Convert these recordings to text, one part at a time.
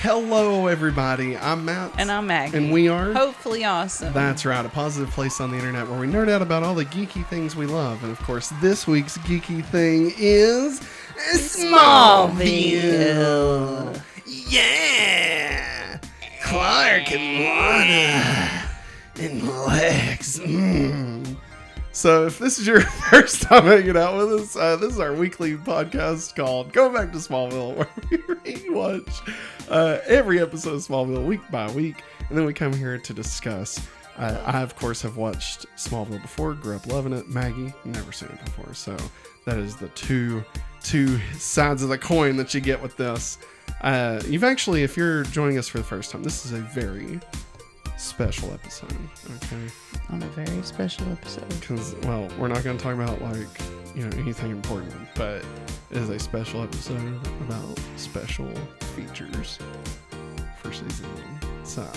Hello, everybody. I'm Matt. And I'm Maggie. And we are... Hopefully Awesome. That's right. A positive place on the internet where we nerd out about all the geeky things we love. And, of course, this week's geeky thing is... Smallville. Yeah! Clark and Lana and Lex. So if this is your first time hanging out with us, this is our weekly podcast called Going Back to Smallville, where we rewatch every episode of Smallville week by week, and then we come here to discuss. I, of course, have watched Smallville before, grew up loving it. Maggie, never seen it before, so that is the two sides of the coin that you get with this. You've actually, if you're joining us for the first time, this is a very special episode, okay? On a very special episode. Because, well, we're not going to talk about, anything important, but it is a special episode about special features for season 1. So,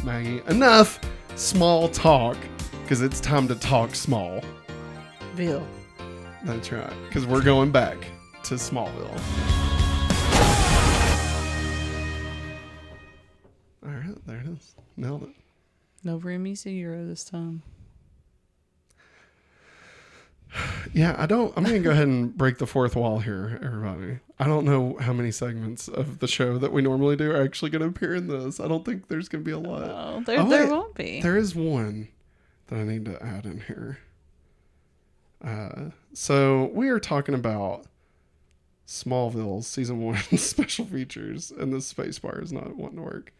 Maggie, enough small talk, because it's time to talk small. Ville. That's right, because we're going back to Smallville. All right, there it is. Nailed it. No Remy Zero this time. Yeah, I'm going to go ahead and break the fourth wall here, everybody. I don't know how many segments of the show that we normally do are actually going to appear in this. I don't think there's going to be a lot. Oh, there won't be. There is one that I need to add in here. So we are talking about Smallville season 1 special features, and the space bar is not wanting to work.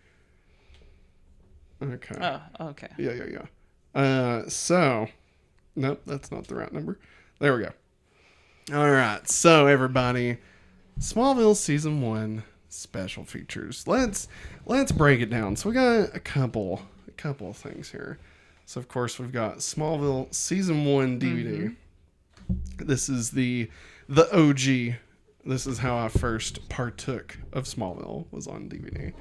Okay. Oh, okay. Yeah. So, nope, that's not the right number. There we go. All right. So, everybody, Smallville season 1 special features. Let's break it down. So, we got a couple of things here. So, of course, we've got Smallville season 1 DVD. Mm-hmm. This is the OG. This is how I first partook of Smallville, was on DVD.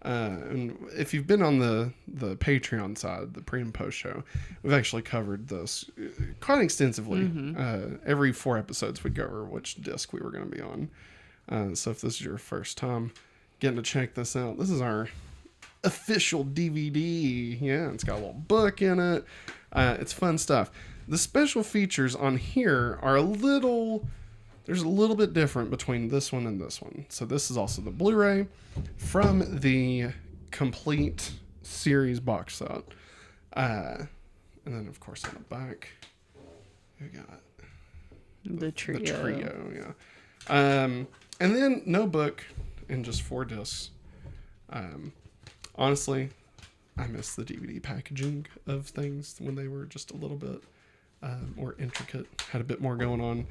And if you've been on the Patreon side, the pre and post show, we've actually covered this quite extensively. Mm-hmm. Every 4 episodes we'd go over which disc we were going to be on. So if this is your first time getting to check this out, this is our official DVD. Yeah, it's got a little book in it. It's fun stuff. The special features on here are there's a little bit different between this one and this one. So this is also the Blu-ray from the complete series box set. And then, of course, on the back, we got the trio. The trio, yeah. And then no book and just 4 discs. Honestly, I miss the DVD packaging of things when they were just a little bit more intricate, had a bit more going on.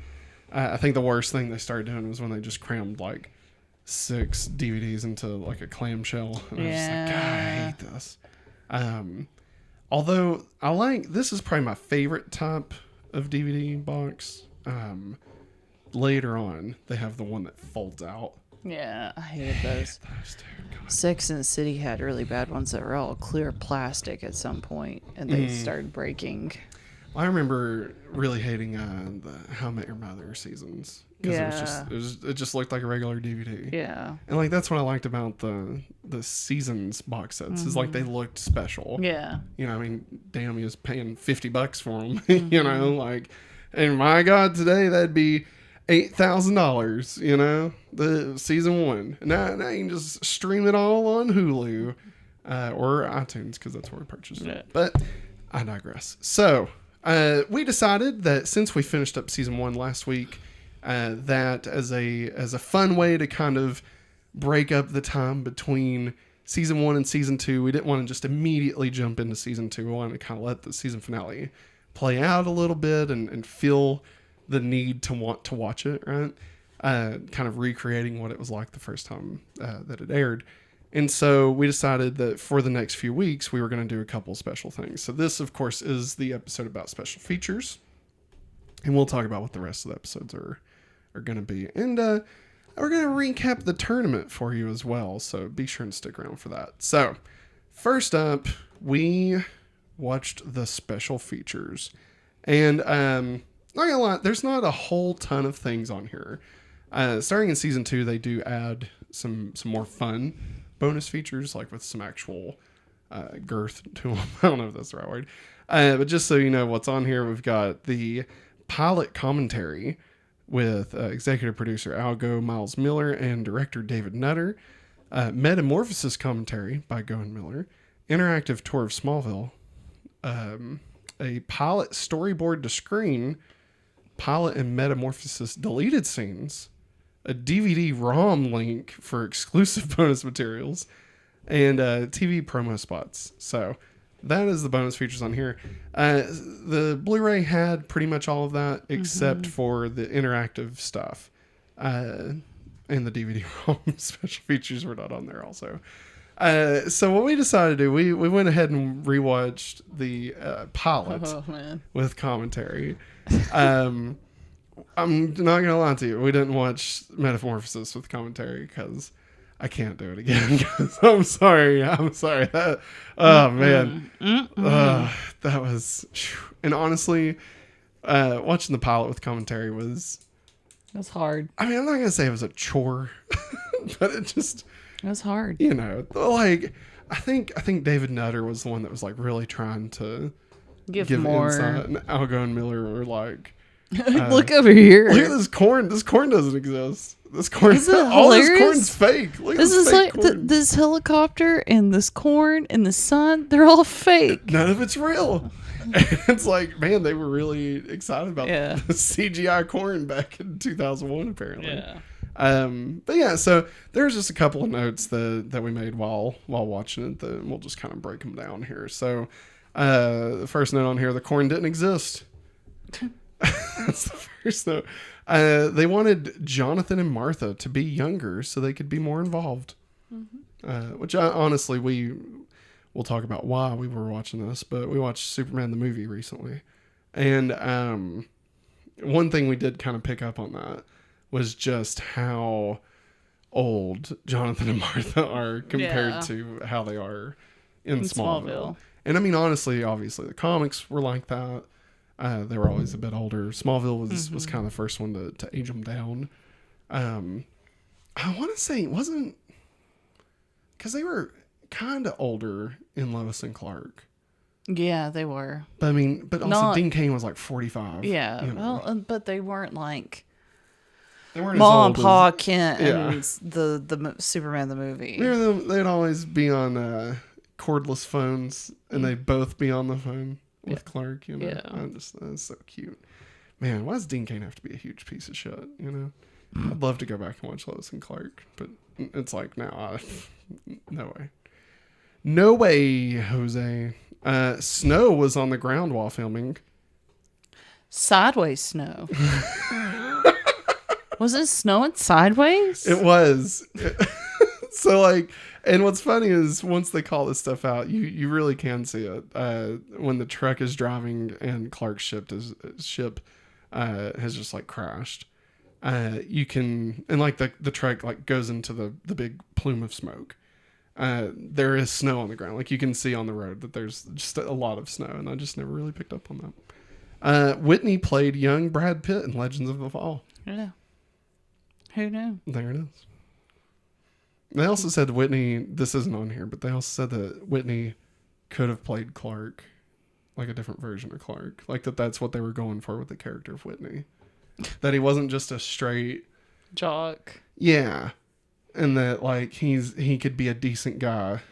I think the worst thing they started doing was when they just crammed 6 DVDs into a clamshell. And I was just like, God, I hate this. Although this is probably my favorite type of DVD box. Later on, they have the one that folds out. Yeah, I hated those. Sex and the City had really bad ones that were all clear plastic at some point, and they started breaking. I remember really hating the How I Met Your Mother seasons, because it just looked like a regular DVD. Yeah, and that's what I liked about the seasons box sets is they looked special. Yeah, damn, you was paying $50 for them. And my God, today that'd be $8,000. The season 1. Now you can just stream it all on Hulu or iTunes, because that's where we purchased it. But I digress. So. We decided that since we finished up season 1 last week, that as a fun way to kind of break up the time between season 1 and season 2, we didn't want to just immediately jump into season 2. We wanted to kind of let the season finale play out a little bit and feel the need to want to watch it, right? Kind of recreating what it was like the first time that it aired. And so we decided that for the next few weeks, we were going to do a couple special things. So this, of course, is the episode about special features. And we'll talk about what the rest of the episodes are going to be. And we're going to recap the tournament for you as well. So be sure and stick around for that. So first up, we watched the special features. And not going to lie, there's not a whole ton of things on here. Starting in season 2, they do add some more fun bonus features, like with some actual girth to them. I don't know if that's the right word. But just so you know what's on here, we've got the pilot commentary with executive producer Algo Miles Miller and director David Nutter. Metamorphosis commentary by Goen Miller. Interactive tour of Smallville. A pilot storyboard to screen. Pilot and Metamorphosis deleted scenes. A DVD ROM link for exclusive bonus materials. And TV promo spots. So that is the bonus features on here. The Blu-ray had pretty much all of that except for the interactive stuff. And the DVD ROM special features were not on there also. So what we decided to do, we went ahead and rewatched the pilot with commentary. I'm not going to lie to you. We didn't watch Metamorphosis with commentary because I can't do it again. I'm sorry. That, oh man. That was, and honestly, watching the pilot with commentary was hard. I mean, I'm not going to say it was a chore, but it was hard. You know, like, I think David Nutter was the one that was like really trying to give more insight, and Algo and Miller were like, look over here. Look at this corn. This corn doesn't exist. This corn, Isn't it all this hilarious? corn's fake. Look This at is fake like corn. this helicopter and this corn and the sun. They're all fake. None of it's real. And it's like, man, they were really excited about the CGI corn back in 2001, apparently. Yeah. But yeah, so there's just a couple of notes that we made while watching it. That we'll just kind of break them down here. So the first note on here, the corn didn't exist. That's the first note. They wanted Jonathan and Martha to be younger so they could be more involved. Which honestly, we'll talk about why we were watching this, but we watched Superman the movie recently. And one thing we did kind of pick up on that was just how old Jonathan and Martha are compared to how they are in Smallville. And I mean, honestly, obviously, the comics were like that. They were always a bit older. Smallville was kind of the first one to age them down. I want to say it wasn't because they were kind of older in Lois and Clark. Yeah, they were. But I mean, also Dean Cain was like 45. Yeah, you know? well, but they weren't like They weren't Mom as and old Pa as, Kent and the Superman the movie. They'd always be on cordless phones, and they'd both be on the phone with Clark. You know, that's so cute. Man, why does Dean Cain have to be a huge piece of shit? You know, I'd love to go back and watch Lois and Clark, but it's like no way, no way, Jose. Snow was on the ground while filming. Sideways snow. Was it snowing sideways? It was. So like, and what's funny is once they call this stuff out, you really can see it. When the truck is driving and Clark's ship has just like crashed. You can, and like the truck like goes into the big plume of smoke. There is snow on the ground. Like you can see on the road that there's just a lot of snow, and I just never really picked up on that. Whitney played young Brad Pitt in Legends of the Fall. Yeah. Who knew? There it is. They also said Whitney, this isn't on here, but they also said that Whitney could have played Clark, like a different version of Clark. Like that's what they were going for with the character of Whitney. That he wasn't just a straight jock. Yeah. And that like he could be a decent guy.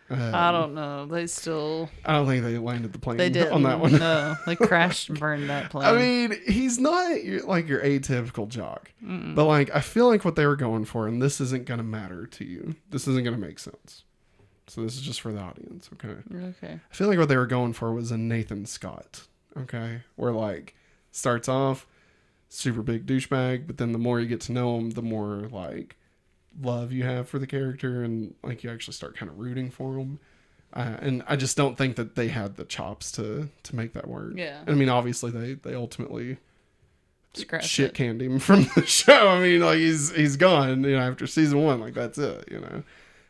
I don't know. I don't think they landed the plane on that one. No, they crashed and burned that plane. I mean, he's not your atypical jock. But like, I feel like what they were going for, and this isn't going to matter to you. This isn't going to make sense. So this is just for the audience, okay? Okay. I feel like what they were going for was a Nathan Scott, okay? Where like, starts off super big douchebag, but then the more you get to know him, the more like love you have for the character, and like you actually start kind of rooting for him. And I just don't think that they had the chops to make that work. Yeah. I mean, obviously they ultimately shit canned him from the show. I mean, like he's gone, you know, after season 1, like that's it, you know.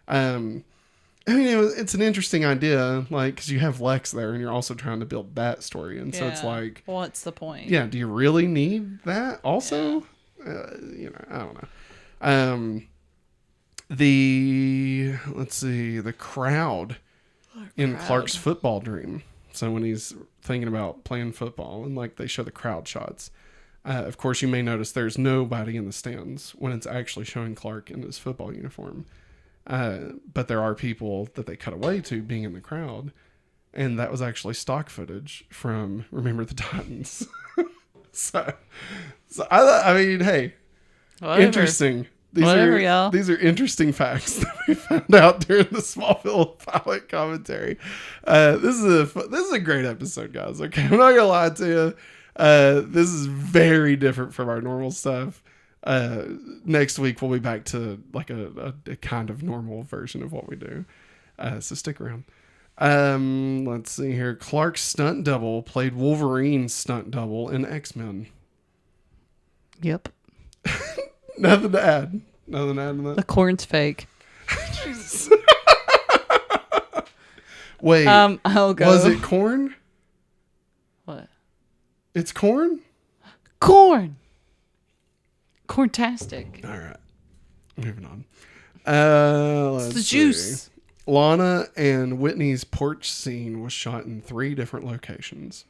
I mean, it's an interesting idea, like, because you have Lex there, and you're also trying to build that story, and so it's like, what's the point? Yeah, do you really need that? Also, you know, I don't know. the crowd in Clark's football dream. So when he's thinking about playing football and like they show the crowd shots, of course you may notice there's nobody in the stands when it's actually showing Clark in his football uniform. But there are people that they cut away to being in the crowd. And that was actually stock footage from Remember the Titans. so I mean, hey, Whatever. Interesting. Y'all. These are interesting facts that we found out during the Smallville pilot commentary. This is a great episode, guys. Okay, I'm not gonna lie to you. This is very different from our normal stuff. Next week we'll be back to like a kind of normal version of what we do. So stick around. Let's see here. Clark's stunt double played Wolverine's stunt double in X-Men. Yep. Nothing to add. Nothing to add to that. The corn's fake. Wait. I'll go. Was it corn? What? It's corn? Corn. Corntastic. All right. Moving on. It's the juice. See. Lana and Whitney's porch scene was shot in 3 different locations.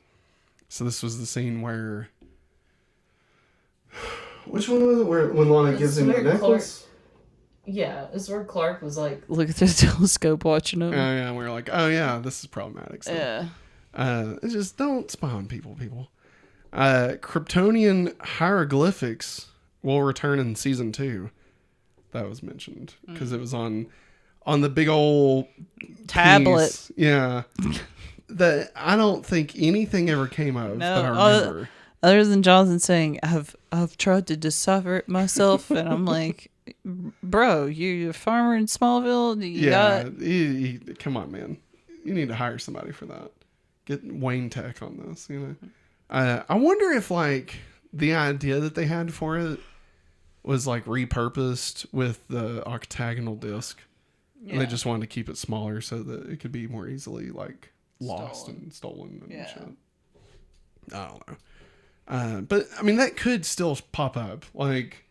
So this was the scene where... Which one was it? When Lana gives him the necklace? Yeah, it's where Clark was like, look at the telescope watching him. Oh, yeah. We were like, oh, yeah, this is problematic. So, yeah. It's just don't spy on people. Kryptonian hieroglyphics will return in season 2. That was mentioned because it was on the big old tablet. Piece. Yeah. That I don't think anything ever came of that I remember. Other than Jonathan saying, I've tried to decipher it myself, and I'm like, bro, you're a farmer in Smallville? Come on, man. You need to hire somebody for that. Get Wayne Tech on this, you know. I wonder if, like, the idea that they had for it was, like, repurposed with the octagonal disc. Yeah. And they just wanted to keep it smaller so that it could be more easily, like, lost and stolen and shit. I don't know. But, I mean, that could still pop up. Like,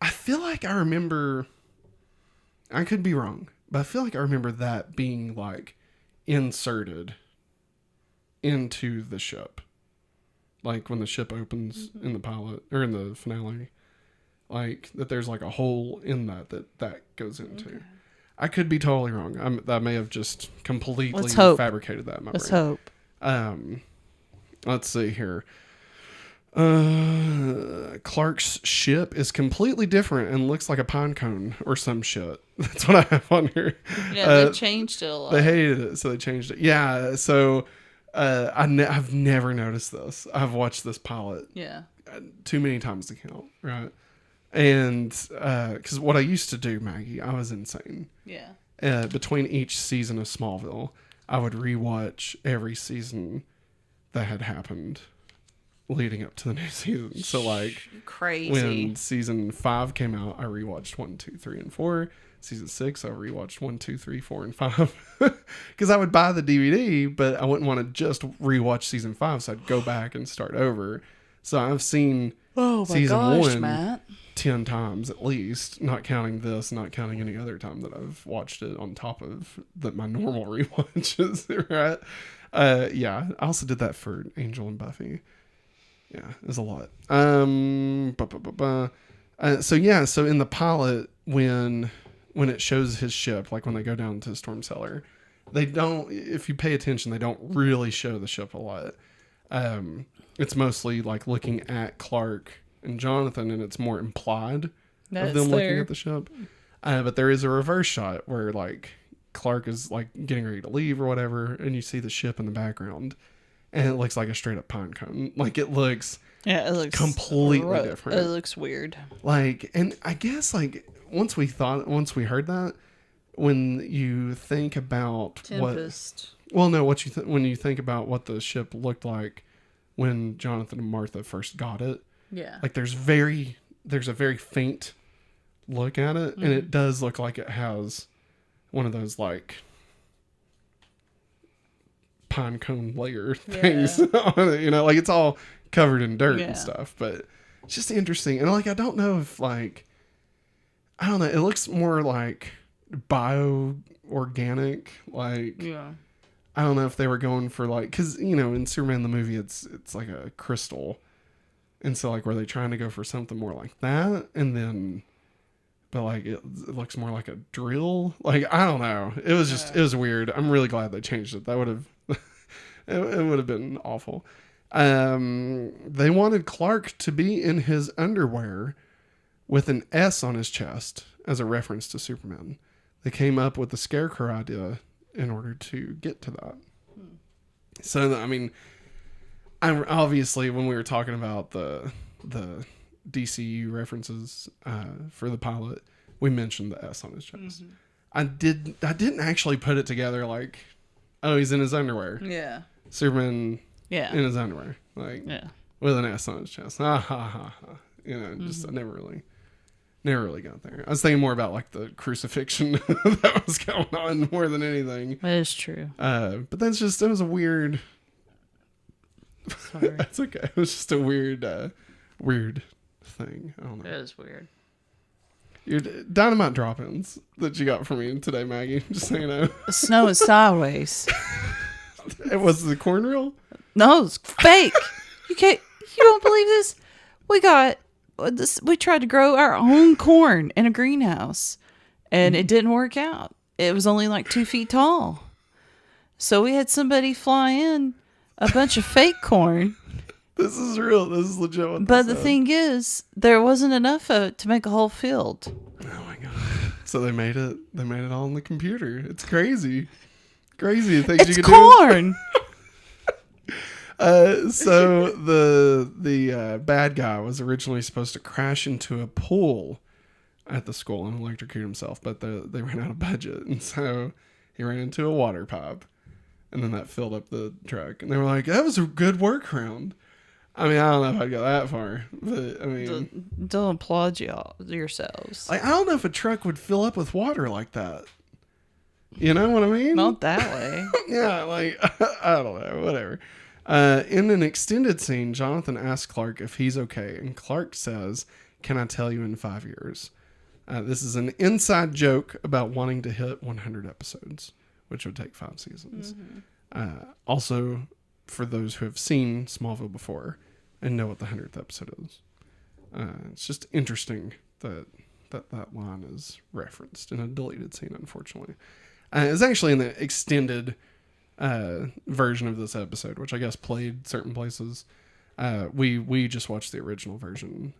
I feel like I remember... I could be wrong, but I feel like I remember that being, like, inserted into the ship. Like, when the ship opens in the pilot, or in the finale. Like, that there's, like, a hole in that goes into. Okay. I could be totally wrong. I may have just completely fabricated that in my brain. Let's hope. Let's see here. Clark's ship is completely different and looks like a pine cone or some shit. That's what I have on here. Yeah, they changed it a lot. They hated it, so they changed it. Yeah, so I've never noticed this. I've watched this pilot too many times to count, right? And because what I used to do, Maggie, I was insane. Yeah. Between each season of Smallville, I would rewatch every season that had happened leading up to the new season. So, like, crazy. When season 5 came out, I rewatched 1, 2, 3, and 4. Season 6, I rewatched 1, 2, 3, 4, and 5. Because I would buy the DVD, but I wouldn't want to just rewatch season 5, so I'd go back and start over. So I've seen season 1 Matt. 10 times at least, not counting this, not counting any other time that I've watched it on top of my normal rewatches, right? Yeah, I also did that for Angel and Buffy. Yeah, it was a lot. So in the pilot, when it shows his ship, like when they go down to Storm Cellar, they don't, if you pay attention, they don't really show the ship a lot. It's mostly like looking at Clark and Jonathan, and it's more implied of them looking at the ship. But there is a reverse shot where like Clark is like getting ready to leave or whatever, and you see the ship in the background. And it looks like a straight up pine cone. Like it looks completely different. It looks weird. Like, and I guess like once we heard that, when you think about Tempest. when you think about what the ship looked like when Jonathan and Martha first got it. Yeah. Like there's a very faint look at it, and it does look like it has one of those like pine cone layer things on it, you know, like it's all covered in dirt and stuff, but it's just interesting. And like I don't know if like I don't know. It looks more like bio-organic. Like, Yeah. I don't know if they were going for like, because, you know, in Superman the movie, it's like a crystal. And so, like, were they trying to go for something more like that? And then, but like, it looks more like a drill. Like, I don't know. It was just, it was weird. I'm really glad they changed it. That would have, it would have been awful. They wanted Clark to be in his underwear with an S on his chest as a reference to Superman. They came up with the Scarecrow idea in order to get to that. So, I mean, obviously when we were talking about the DCU references for the pilot, we mentioned the S on his chest. I didn't actually put it together like, oh, he's in his underwear. Yeah. Superman Yeah. in his underwear. Like, with an S on his chest. Ha ha ha ha. You know, just I never really got there. I was thinking more about like the crucifixion that was going on more than anything. That is true. But that's just, it was a weird. Sorry. That's okay. It was just a weird thing. I don't know. That is weird. Your dynamite drop-ins that you got for me today, Maggie. Just so you know. The snow is sideways. It was the corn reel? No, it's fake. You don't believe this? We tried to grow our own corn in a greenhouse, and it didn't work out. It was only like 2 feet tall. So we had somebody fly in a bunch of fake corn. This is real. This is legit. But the thing is, there wasn't enough of it to make a whole field. Oh my god! So they made it. They made it all on the computer. It's crazy. Crazy things it's you can corn. So the bad guy was originally supposed to crash into a pool at the school and electrocute himself, but they ran out of budget, and so he ran into a water pipe, and then that filled up the truck. And they were like, "That was a good workaround." I mean, I don't know if I'd go that far, but I mean, don't applaud yourselves. Like, I don't know if a truck would fill up with water like that. You know what I mean? Not that way. Yeah, like, I don't know, whatever. In an extended scene, Jonathan asks Clark if he's okay, and Clark says, "Can I tell you in 5 years?" This is an inside joke about wanting to hit 100 episodes, which would take 5 seasons. Also, for those who have seen Smallville before and know what the 100th episode is, it's just interesting that line is referenced in a deleted scene, unfortunately. It's actually in the extended version of this episode, which I guess played certain places. We just watched the original version,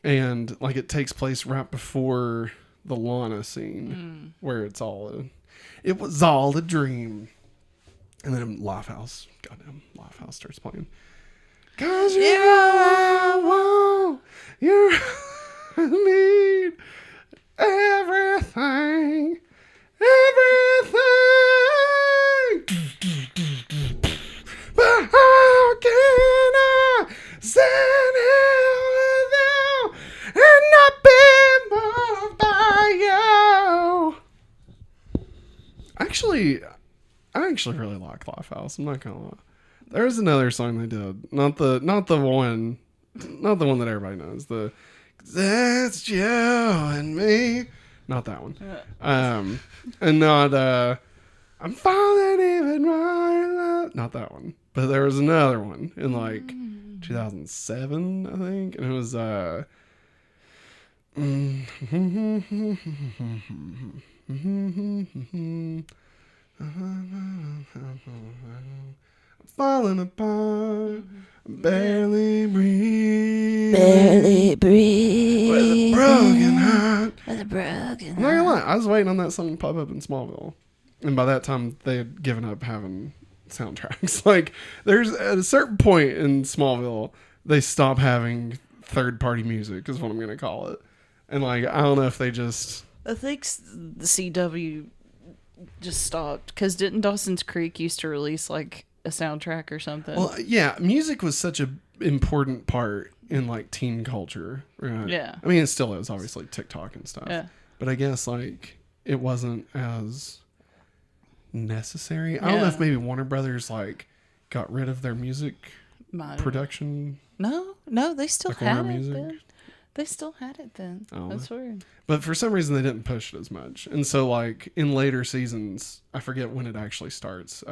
and like it takes place right before the Lana scene, where it was all a dream, and then goddamn Lifehouse starts playing. 'Cause you're all I want, you're all I need, everything. But how can I stand here with you and not be moved by you? I actually really like Lifehouse. I'm not gonna lie. There's another song they did, not the one that everybody knows. That's you and me. Not that one. And not I'm falling even more. Not that one. But there was another one in like 2007, I think, and it was falling apart, barely breathe. Barely breathe. With a broken heart. With a broken I'm not gonna lie, I was waiting on that song to pop up in Smallville. And by that time, they had given up having soundtracks. Like, there's at a certain point in Smallville, they stop having third-party music, is what I'm going to call it. And, like, I don't know if they just... I think the CW just stopped. Because didn't Dawson's Creek used to release, like, a soundtrack or something? Well, yeah, music was such an important part in, like, teen culture. Right? Yeah. I mean, it still is, obviously, TikTok and stuff. Yeah. But I guess, like, it wasn't as necessary. I don't know if maybe Warner Brothers, like, got rid of their music production. No, they still like have music. it. They still had it then. That's weird. But for some reason, they didn't push it as much. And so, like, in later seasons, I forget when it actually starts.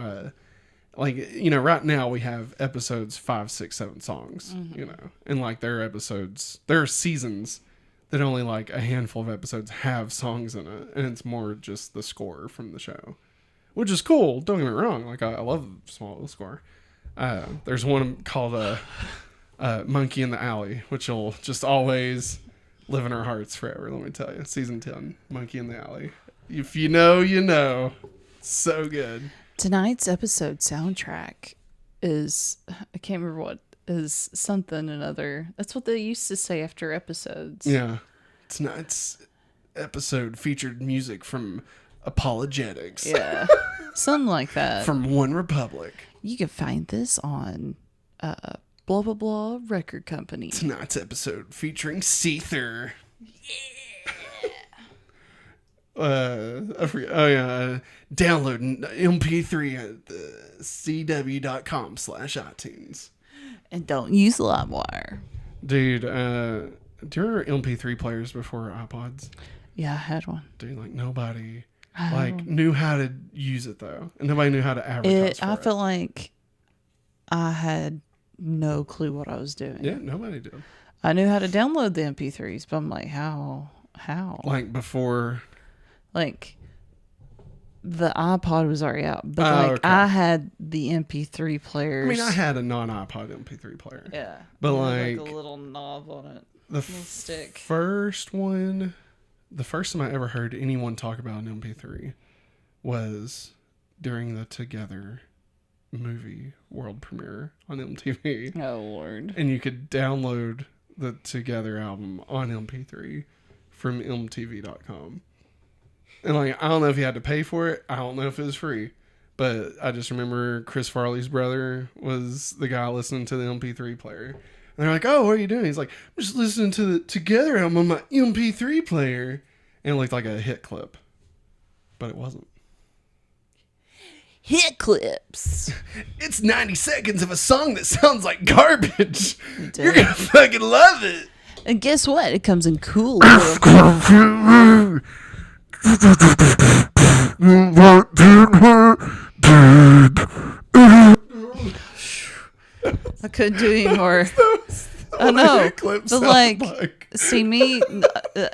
Like, you know, right now we have episodes 5, 6, 7 songs, you know. And, like, there are seasons that only, like, a handful of episodes have songs in it. And it's more just the score from the show. Which is cool. Don't get me wrong. Like, I love the Smallville score. There's one called Monkey in the Alley, which will just always live in our hearts forever, let me tell you. Season 10, Monkey in the Alley. If you know, you know. So good. Tonight's episode soundtrack is, I can't remember what, is something another. That's what they used to say after episodes. Yeah. Tonight's episode featured music from Apologetics. Yeah. Something like that. From One Republic. You can find this on blah, blah, blah record company. Tonight's episode featuring Seether. I forget. Oh, yeah. Download MP3 at cw.com/iTunes. And don't use LimeWire. Dude, do you remember MP3 players before iPods? Yeah, I had one. Dude, like nobody knew how to use it though, and nobody knew how to advertise for it. I felt like I had no clue what I was doing. Yeah, nobody did. I knew how to download the MP3s, but I'm like, how? Like before, like the iPod was already out, but okay. I had the MP3 players. I mean, I had a non-iPod MP3 player. Yeah, but like a little knob on it, the little stick. The first time I ever heard anyone talk about an MP3 was during the Together movie world premiere on MTV. Oh, Lord. And you could download the Together album on MP3 from MTV.com. And, like, I don't know if you had to pay for it. I don't know if it was free. But I just remember Chris Farley's brother was the guy listening to the MP3 player. And they're like, "Oh, what are you doing?" He's like, "I'm just listening to the Together album on my MP3 player." And it looked like a hit clip. But it wasn't. Hit clips. It's 90 seconds of a song that sounds like garbage. You're going to fucking love it. And guess what? It comes in cool. I couldn't do anymore. I know, but like, see me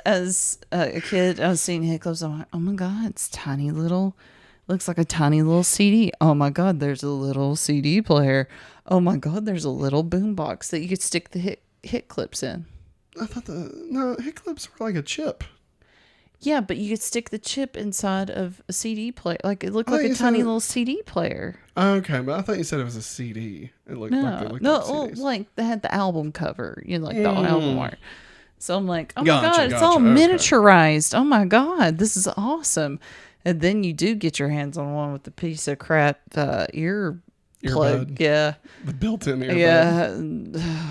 as a kid, I was seeing hit clips. I'm like, oh my god, it's tiny little, looks like a tiny little CD. Oh my god, there's a little CD player. Oh my god, there's a little boombox that you could stick the hit clips in. I thought hit clips were like a chip. Yeah, but you could stick the chip inside of a CD player. Like, it looked like a tiny little CD player. Okay, but I thought you said it was a CD. It looked like they looked like CDs. Like they had the album cover, you know, like the album art. So I'm like, oh my Gotcha, god, it's all miniaturized. Oh my god, this is awesome. And then you do get your hands on one with the piece of crap ear plug. Yeah. The built-in earbud. Yeah.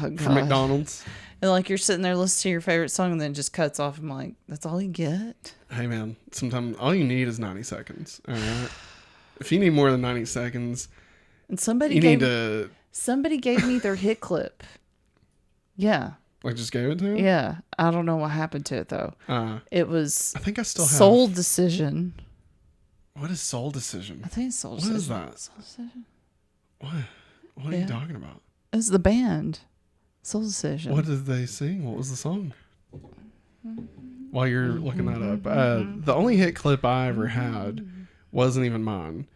Oh, from McDonald's. And like you're sitting there listening to your favorite song and then it just cuts off. I'm like, that's all you get? Hey man, sometimes all you need is 90 seconds. All right. If you need more than 90 seconds, and somebody gave me their hit clip. Yeah. Like just gave it to him? Yeah. I don't know what happened to it though. It was I think I still have Soul Decision. What is Soul Decision? I think it's Soul Decision. What is that? Soul Decision. What are you talking about? It's the band. Soul Decision. What did they sing? What was the song? While you're looking that up. The only hit clip I ever had wasn't even mine.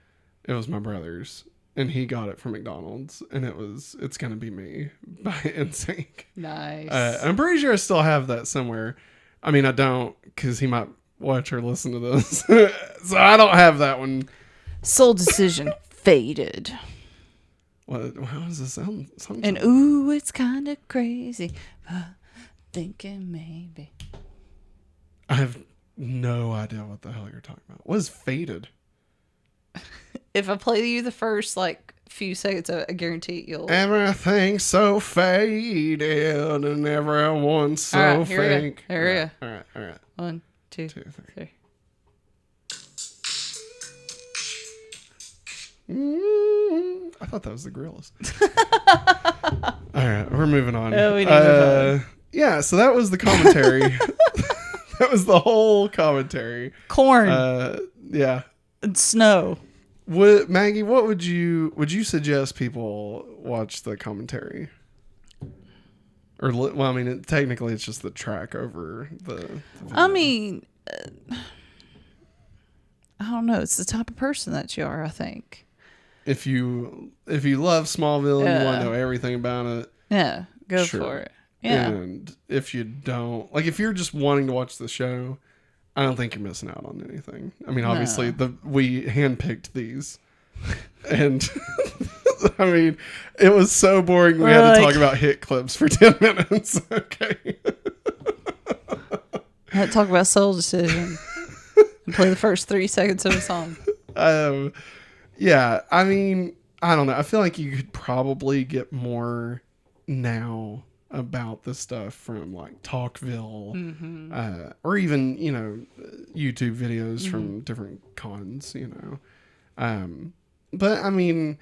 It was my brother's. And he got it from McDonald's. And It's Gonna Be Me by NSYNC. Nice. I'm pretty sure I still have that somewhere. I mean, I don't, because he might watch or listen to this. So I don't have that one. Soul Decision faded. How does this sound? And ooh, it's kind of crazy. Thinking maybe. I have no idea what the hell you're talking about. What is faded? If I play you the first few seconds, I guarantee you'll. Everything's so faded and everyone's so fake. Here we go. All right. 1, 2, 3. I thought that was the Gorillas. All right, we're moving on. Oh, we need to move on. Yeah, so that was the commentary. That was the whole commentary. Corn. Yeah. And snow. Maggie, what would you suggest people watch the commentary? Or, well, I mean, technically it's just the track over the video. I mean, I don't know. It's the type of person that you are, I think. If you love Smallville and you want to know everything about it. Yeah, go for it. Yeah. And if you don't, like, if you're just wanting to watch the show, I don't think you're missing out on anything. I mean, obviously, we handpicked these. And, I mean, it was so boring we had to talk about hit clips for 10 minutes. Okay. I had to talk about Soul Decision and play the first 3 seconds of a song. Yeah, I mean, I don't know. I feel like you could probably get more now about this stuff from like Talkville, or even, YouTube videos from different cons, But I mean,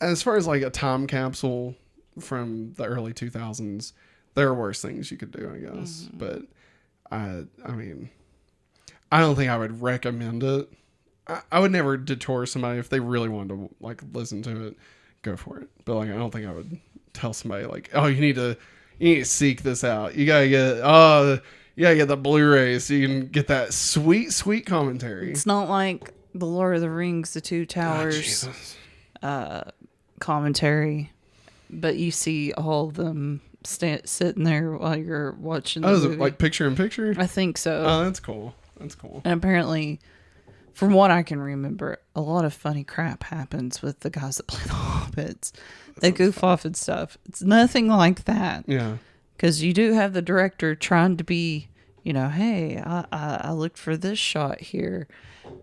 as far as like a time capsule from the early 2000s, there are worse things you could do, I guess. But I mean, I don't think I would recommend it. I would never detour somebody if they really wanted to like listen to it, go for it. But like, I don't think I would tell somebody like, oh, you need to seek this out. You gotta get the Blu-ray so you can get that sweet commentary. It's not like the Lord of the Rings, the Two Towers commentary, but you see all of them sitting there while you're watching the movie. Is it like picture in picture? I think so. Oh, that's cool. And apparently, from what I can remember, a lot of funny crap happens with the guys that play the Hobbits. They goof off and stuff. It's nothing like that. Yeah. Because you do have the director trying to be, hey, I looked for this shot here.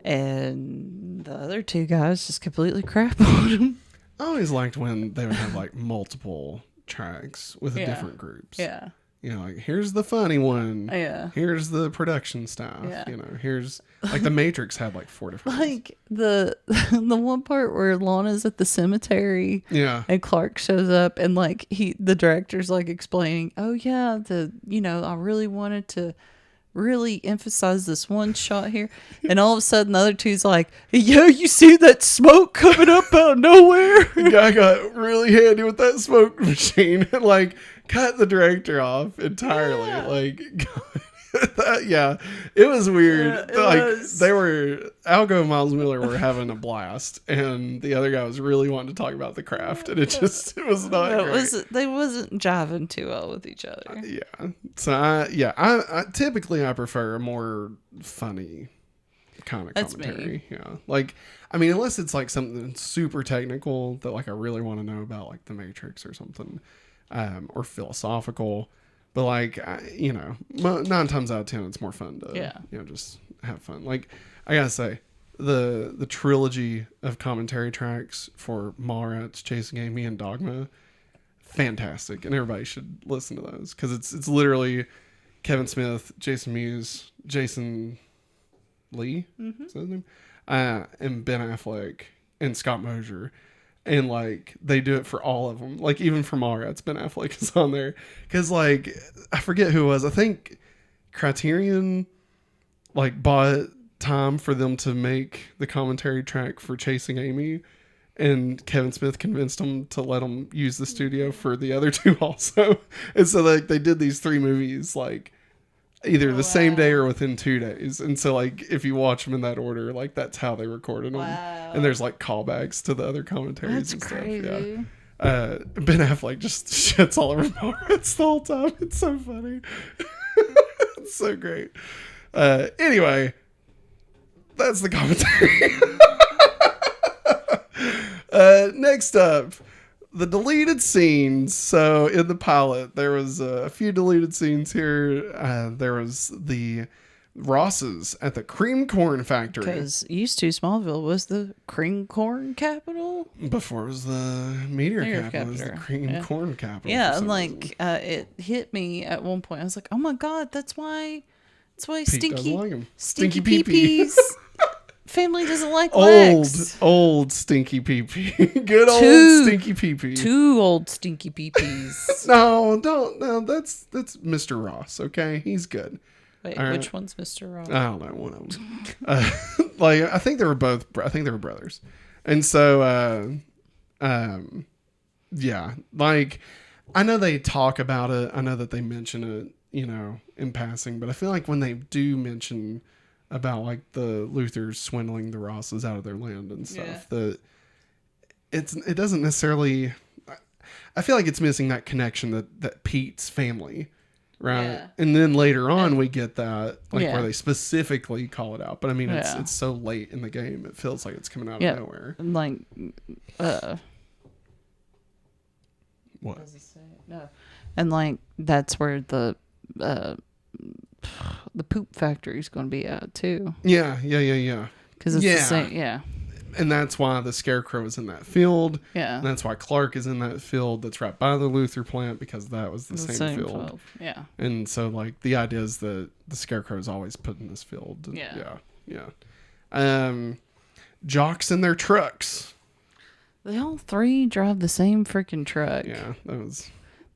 And the other two guys just completely crap on him. I always liked when they would have like multiple tracks with different groups. Yeah. Like, here's the funny one. Yeah. Here's the production staff. Yeah. Here's like the Matrix had like 4 different like the one part where Lana's at the cemetery. Yeah. And Clark shows up and like the director's like explaining, oh yeah, I really wanted to really emphasize this one shot here. And all of a sudden the other two's like, yo, you see that smoke coming up out of nowhere? The guy got really handy with that smoke machine and like cut the director off entirely. Yeah. Like, it was weird. They were, Algo and Miles Miller were having a blast and the other guy was really wanting to talk about the craft and it was not great. They wasn't jiving too well with each other. Yeah. So I typically I prefer a more funny kind of commentary. Yeah. Like, I mean, unless it's like something super technical that like I really want to know about, like the Matrix or something, or philosophical. But like, 9 times out of 10, it's more fun to just have fun. Like, I gotta say, the trilogy of commentary tracks for Mallrats, Chasing Amy, and Dogma, fantastic, and everybody should listen to those because it's literally Kevin Smith, Jason Mewes, Jason Lee, is that his name? And Ben Affleck and Scott Mosier. And like they do it for all of them, like even for Mallrats, Ben Affleck is on there because like I forget who it was. I think Criterion like bought time for them to make the commentary track for Chasing Amy, and Kevin Smith convinced them to let them use the studio for the other two also. And so like they did these 3 movies like either the same day or within 2 days. And so like if you watch them in that order, like that's how they recorded them. And there's like callbacks to the other commentaries. That's crazy. Stuff. Yeah. Ben Affleck just shits all over Mallrats the whole time. It's so funny. It's so great. Anyway, that's the commentary. Next up, the deleted scenes. So in the pilot, there was a few deleted scenes here. There was the Rosses at the cream corn factory. Because used to Smallville was the cream corn capital. Before it was the meteor capital. It was the cream corn capital. Yeah, and like it hit me at one point. I was like, oh my God, that's why Pete stinky like pee-pees family doesn't like Lex? Old stinky pee-pee. Good old stinky pee-pee. 2 old stinky pee-pees. No, that's Mr. Ross, okay? He's good. Wait, right. Which one's Mr. Ross? I don't know, one of them. Like, I think they were brothers. And so, yeah, like, I know they talk about it. I know that they mention it, you know, in passing, but I feel like when they do mention about like the Luthors swindling the Rosses out of their land and stuff, that it doesn't necessarily, I feel like it's missing that connection that Pete's family, right? Yeah. And then later on we get that, like where they specifically call it out. But I mean, it's so late in the game, it feels like it's coming out of nowhere. Like, what does he say? No. And like that's where the poop factory is going to be at too. Yeah. Because it's the same. Yeah. And that's why the Scarecrow is in that field. Yeah. And that's why Clark is in that field that's right by the Luthor plant, because that was the same field. Yeah. And so, like, the idea is that the Scarecrow is always put in this field. Yeah. Jocks in their trucks. They all 3 drive the same freaking truck. Yeah.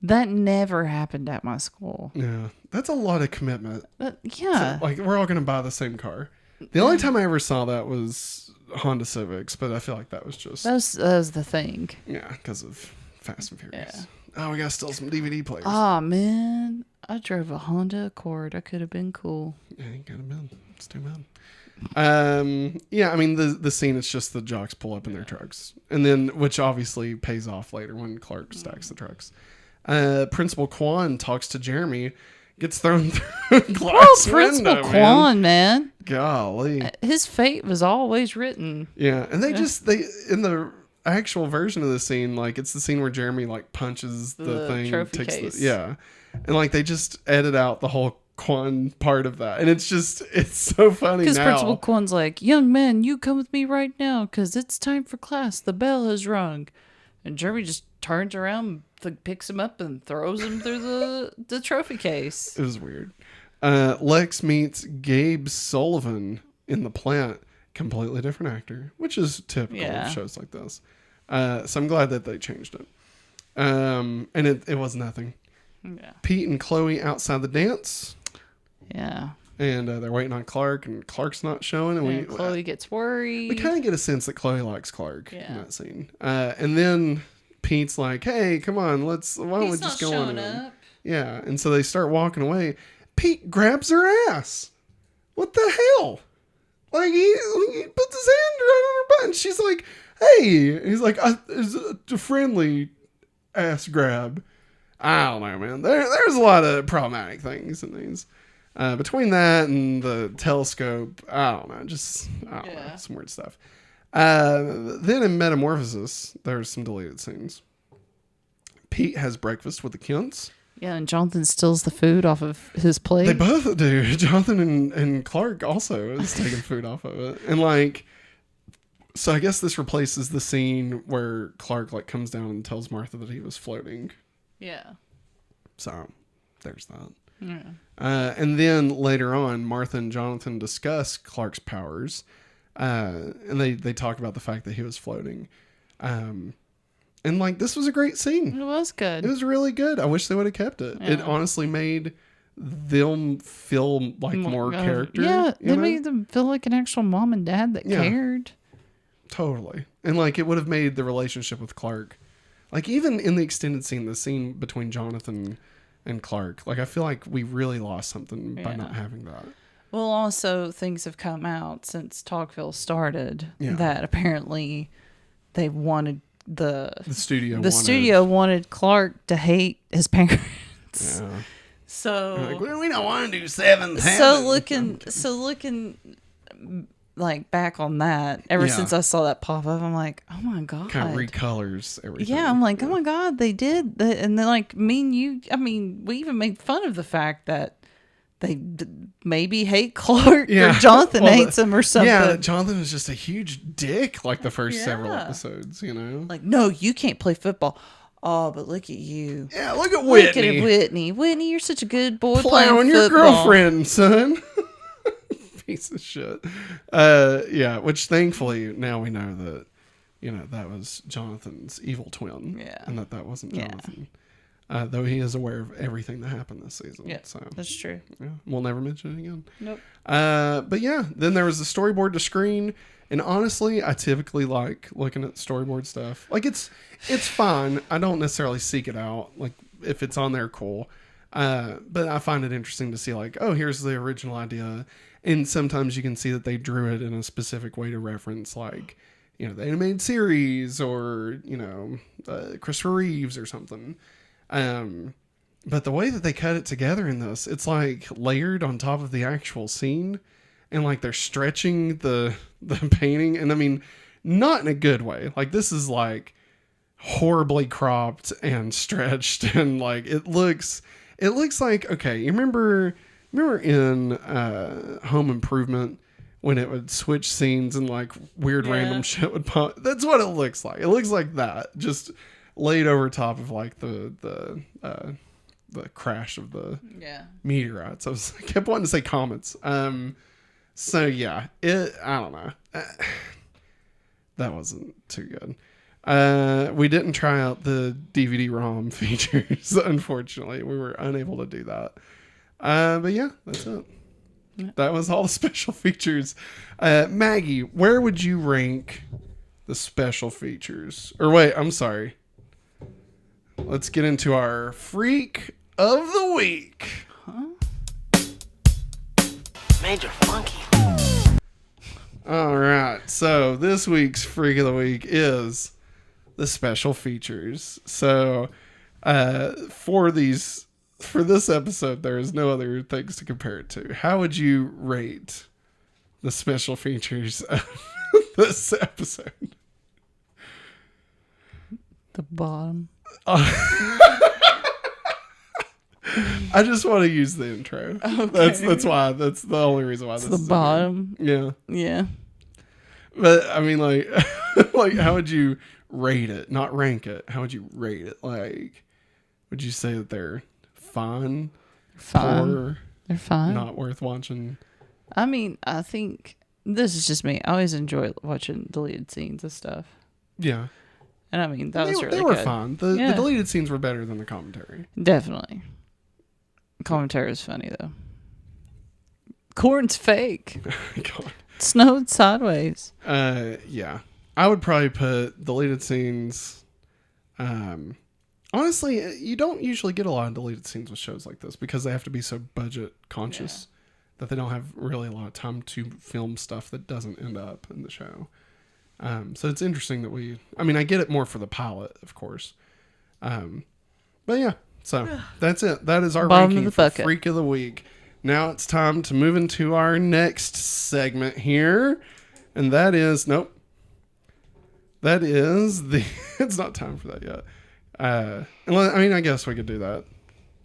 That never happened at my school. Yeah. That's a lot of commitment. Yeah. So, like, we're all going to buy the same car. The only time I ever saw that was Honda Civics, but I feel like that was just... That was the thing. Yeah, because of Fast and Furious. Yeah. Oh, we got to steal some DVD players. Oh, man. I drove a Honda Accord. I could have been cool. Yeah, you could have been. It's too bad. Yeah, I mean, the scene is just the jocks pull up in their trucks. And then, which obviously pays off later when Clark stacks the trucks. Principal Quan talks to Jeremy, gets thrown through a glass window, Principal Quan, man. Golly. His fate was always written. Yeah, and they in the actual version of the scene, like, it's the scene where Jeremy, like, punches the thing. Trophy case. And, like, they just edit out the whole Quan part of that. And it's so funny now. Because Principal Quan's like, young man, you come with me right now, because it's time for class. The bell has rung. And Jeremy just turns around, picks him up, and throws him through the trophy case. It was weird. Lex meets Gabe Sullivan in the plant. Completely different actor, which is typical of shows like this. So I'm glad that they changed it. And it was nothing. Yeah. Pete and Chloe outside the dance. Yeah. And they're waiting on Clark, and Clark's not showing. And Chloe gets worried. We kind of get a sense that Chloe likes Clark in that scene. And then Pete's like, "Hey, come on, why don't we just go on in?" Yeah, and so they start walking away. Pete grabs her ass. What the hell? Like, he puts his hand right on her butt, and she's like, "Hey," he's like, "It's a friendly ass grab." I don't know, man. There's a lot of problematic things in these. Between that and the telescope, I don't know, some weird stuff. Then in Metamorphosis, there's some deleted scenes. Pete has breakfast with the Kents. Yeah, and Jonathan steals the food off of his plate. They both do. Jonathan and Clark also is taking food off of it. And like, so I guess this replaces the scene where Clark like comes down and tells Martha that he was floating. Yeah. So there's that. Yeah. And then later on, Martha and Jonathan discuss Clark's powers. And they talk about the fact that he was floating. And like, this was a great scene. It was good. It was really good. I wish they would have kept it. Yeah. It honestly made them feel like more character. Yeah, they made them feel like an actual mom and dad that cared. Totally. And like, it would have made the relationship with Clark, like even in the extended scene, the scene between Jonathan and Clark, like I feel like we really lost something by not having that. Well, also things have come out since Talkville started that apparently they wanted the studio wanted Clark to hate his parents. Yeah. So like, well, we don't want to do 7th Heaven. So looking like back on that, ever since I saw that pop up, I'm like, oh my god, kind of recolors everything. Yeah, I'm like, oh my god, they did that. And then like me and you, I mean, we even made fun of the fact that they maybe hate Clark or Jonathan hates him or something. Yeah, Jonathan was just a huge dick like the first several episodes, you know? Like, no, you can't play football. Oh, but look at you. Yeah, look at Whitney. Look at Whitney. Whitney, you're such a good boy playing football. Your girlfriend, son. piece of shit. Yeah, which thankfully now we know that, that was Jonathan's evil twin. Yeah. And that wasn't Jonathan. Though he is aware of everything that happened this season. Yeah, so that's true. Yeah, we'll never mention it again. Nope. But yeah, then there was the storyboard to screen. And honestly, I typically like looking at storyboard stuff. Like it's fine. I don't necessarily seek it out. Like if it's on there, cool. But I find it interesting to see like, oh, here's the original idea. And sometimes you can see that they drew it in a specific way to reference like, the animated series or, Christopher Reeves or something. But the way that they cut it together in this, it's like layered on top of the actual scene. And like they're stretching the painting, and I mean, not in a good way. Like this is like horribly cropped and stretched, and like it looks like, okay, you remember in Home Improvement when it would switch scenes and like weird random shit would pop. That's what it looks like. It looks like that, just laid over top of like the crash of the meteorites. I kept wanting to say comets. So yeah, I don't know. That wasn't too good. We didn't try out the DVD-ROM features, unfortunately. We were unable to do that. But yeah, that's it. Yeah. That was all the special features. Maggie, where would you rank the special features? Or wait, I'm sorry. Let's get into our Freak of the Week. Huh? Major Funky. All right, so this week's Freak of the Week is the special features. So for this episode, there is no other things to compare it to. How would you rate the special features of this episode? The bottom. I just want to use the intro. Okay. That's why. That's the only reason why. It's this the is bottom. Yeah. Yeah. But I mean, like, like, how would you rate it? Not rank it. How would you rate it? Like, would you say that they're fun? Fun. They're fun. Not worth watching. I mean, I think this is just me. I always enjoy watching deleted scenes of stuff. Yeah. And I mean, that was really good. They were fun. The deleted scenes were better than the commentary. Definitely. Commentary is funny though. Corn's fake. God. Snowed sideways. Yeah. I would probably put deleted scenes. Honestly, you don't usually get a lot of deleted scenes with shows like this because they have to be so budget conscious that they don't have really a lot of time to film stuff that doesn't end up in the show. So it's interesting that I get it more for the pilot, of course. But yeah. So that's it. That is our ranking for Freak of the Week. Now it's time to move into our next segment here. And that is, it's not time for that yet. I guess we could do that.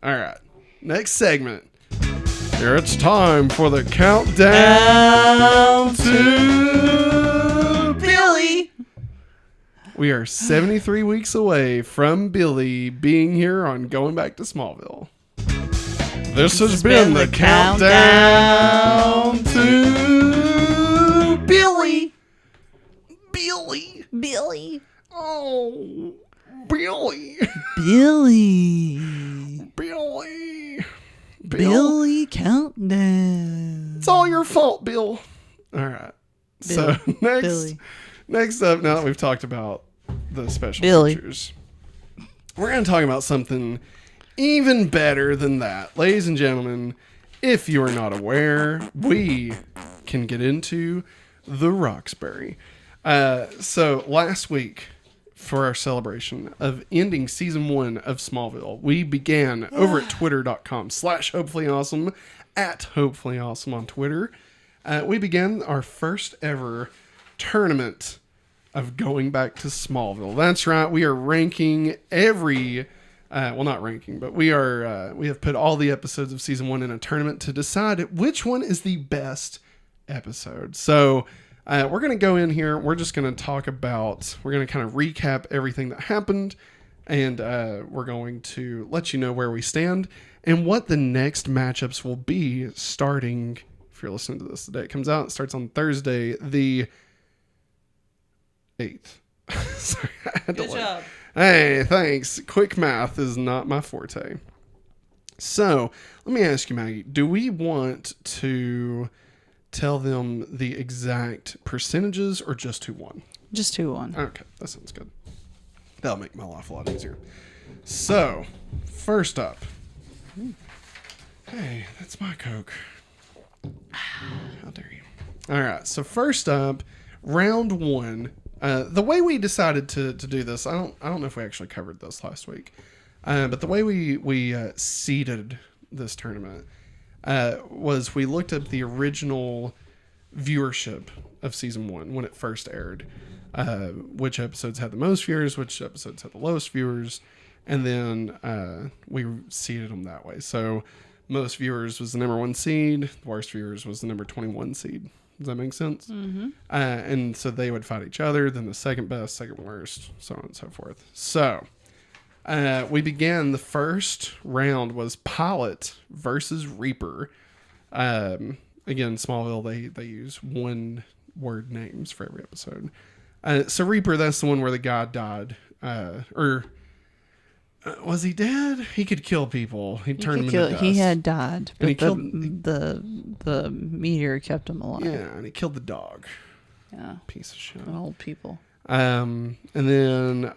All right. Next segment. Here it's time for the countdown to Billy. We are 73 weeks away from Billy being here on Going Back to Smallville. This has been the countdown to Billy. Billy. Billy. Oh, Billy. Billy. Billy. Billy countdown. It's all your fault, Bill. All right. Bill. So next up, now that we've talked about the special features, we're going to talk about something even better than that. Ladies and gentlemen, if you are not aware, we can get into the Roxbury. So last week, for our celebration of ending season 1 of Smallville, we began over at twitter.com/hopefullyawesome, at hopefullyawesome on Twitter. We began our first ever tournament of Going Back to Smallville. That's right. We are ranking every, not ranking, but we have put all the episodes of season 1 in a tournament to decide which one is the best episode. So we're going to go in here. We're just going to we're going to kind of recap everything that happened. And we're going to let you know where we stand and what the next matchups will be starting if you're listening to this the day it comes out. It starts on Thursday, the 8th. Sorry, I had to Good job. Hey, thanks. Quick math is not my forte. So, let me ask you, Maggie, do we want to tell them the exact percentages or just who won? Just who won. Okay, that sounds good. That'll make my life a lot easier. So, first up. Hey, that's my Coke. How dare you? All right, so first up, round 1. The way we decided to do this, I don't know if we actually covered this last week, but the way we seeded this tournament was we looked up the original viewership of season 1 when it first aired, which episodes had the most viewers, which episodes had the lowest viewers, and then we seeded them that way. So most viewers was the number 1 seed, the worst viewers was the number 21 seed. Does that make sense? Mm-hmm. And so they would fight each other, then the second best, second worst, so on and so forth. So we began, the first round was Pilot versus Reaper. Again, Smallville, they use one word names for every episode. So Reaper, that's the one where the guy died. Was he dead? He could kill people. He turned them into dust. He had died, but he the meteor kept him alive. Yeah, and he killed the dog. Yeah. Piece of shit. And old people. And then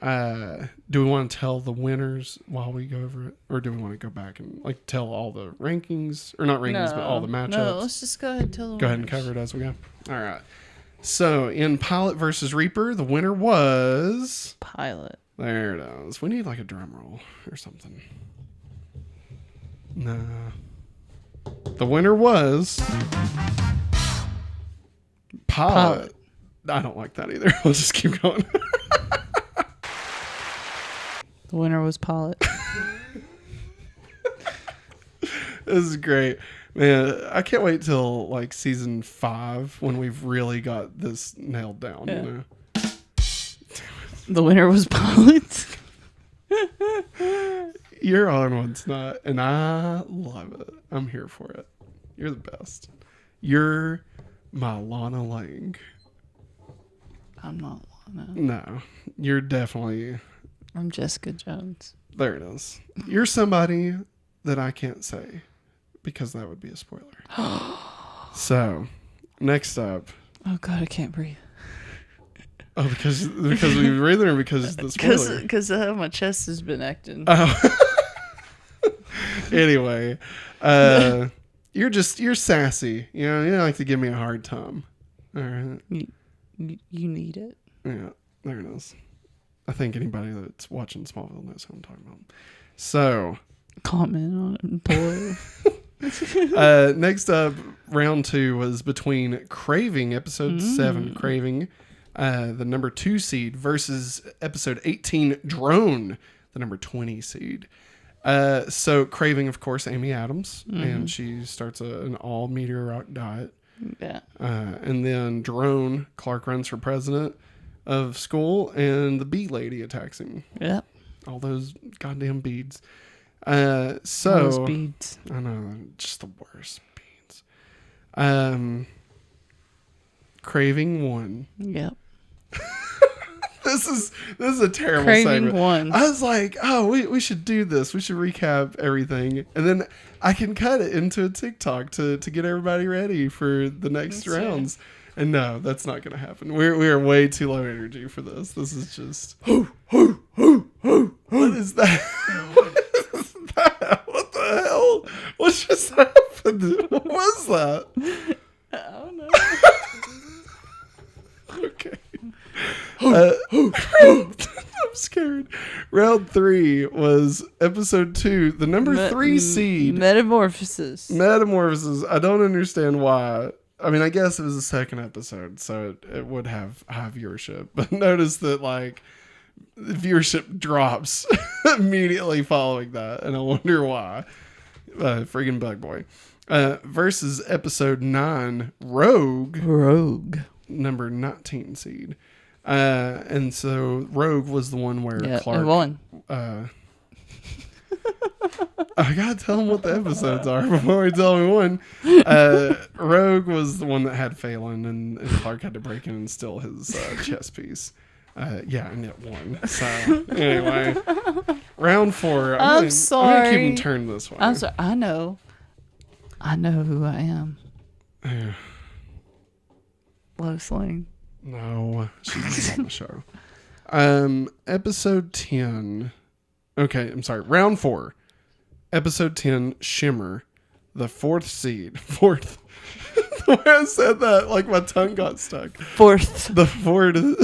do we want to tell the winners while we go over it? Or do we want to go back and like tell all the rankings? Or not rankings, but all the matchups? No, let's just go ahead and tell the Go ahead and cover it as we go. All right. So in Pilot versus Reaper, the winner was... Pilot. There it is. We need like a drum roll or something. Nah. The winner was Pilot. I don't like that either. We'll just keep going. The winner was Pilot. This is great. Man, I can't wait till like season 5 when we've really got this nailed down, Yeah. you know? The winner was Pilot. Your own one's not, and I love it. I'm here for it. You're the best. You're my Lana Lang. I'm not Lana. No, you're definitely... I'm Jessica Jones. There it is. You're somebody that I can't say because that would be a spoiler. So, next up. Oh, God, I can't breathe. Oh, because we read it or because it's the spoiler? Because my chest has been acting. Oh. Anyway, you're sassy. You know, you like to give me a hard time. All right. You need it. Yeah, there it is. I think anybody that's watching Smallville knows who I'm talking about. So, comment on it, boy. Next up, round 2 was between Craving, episode 7, Craving, the number 2 seed, versus episode 18, Drone, the number 20 seed. So Craving, of course, Amy Adams, and she starts an all meteor diet. Yeah. And then Drone, Clark runs for president of school, and the bee lady attacks him. Yep. All those goddamn beads. All those beads. I know, just the worst beads. Craving won. Yep. This is a terrible Craving segment. won. I was like, oh, we should do this. We should recap everything, and then I can cut it into a TikTok to get everybody ready for the next rounds. And no, that's not going to happen. We are way too low energy for this. This is just what is that? What is that? What the hell? What just happened? What was that? I don't know. Okay. I'm scared. Round 3 was episode 2, the number 3 seed. Metamorphosis. I don't understand why. I mean, I guess it was the second episode, so it would have high viewership. But notice that, like, the viewership drops immediately following that, and I wonder why. Friggin' Bug Boy. Versus episode 9, Rogue. Number 19 seed. And so Rogue was the one where Clark... won. I gotta tell them what the episodes are before we tell everyone. Rogue was the one that had Phelan, and Clark had to break in and steal his chess piece. Annette won. So anyway, round 4. I'm sorry. I'm gonna keep them turned this way. I'm sorry. I know who I am. Lois Lane. No, she's not on the show. Episode 10. Okay, I'm sorry. Round 4. Episode 10, Shimmer. The 4th seed. 4th. The way I said that, like my tongue got stuck. 4th. The 4th.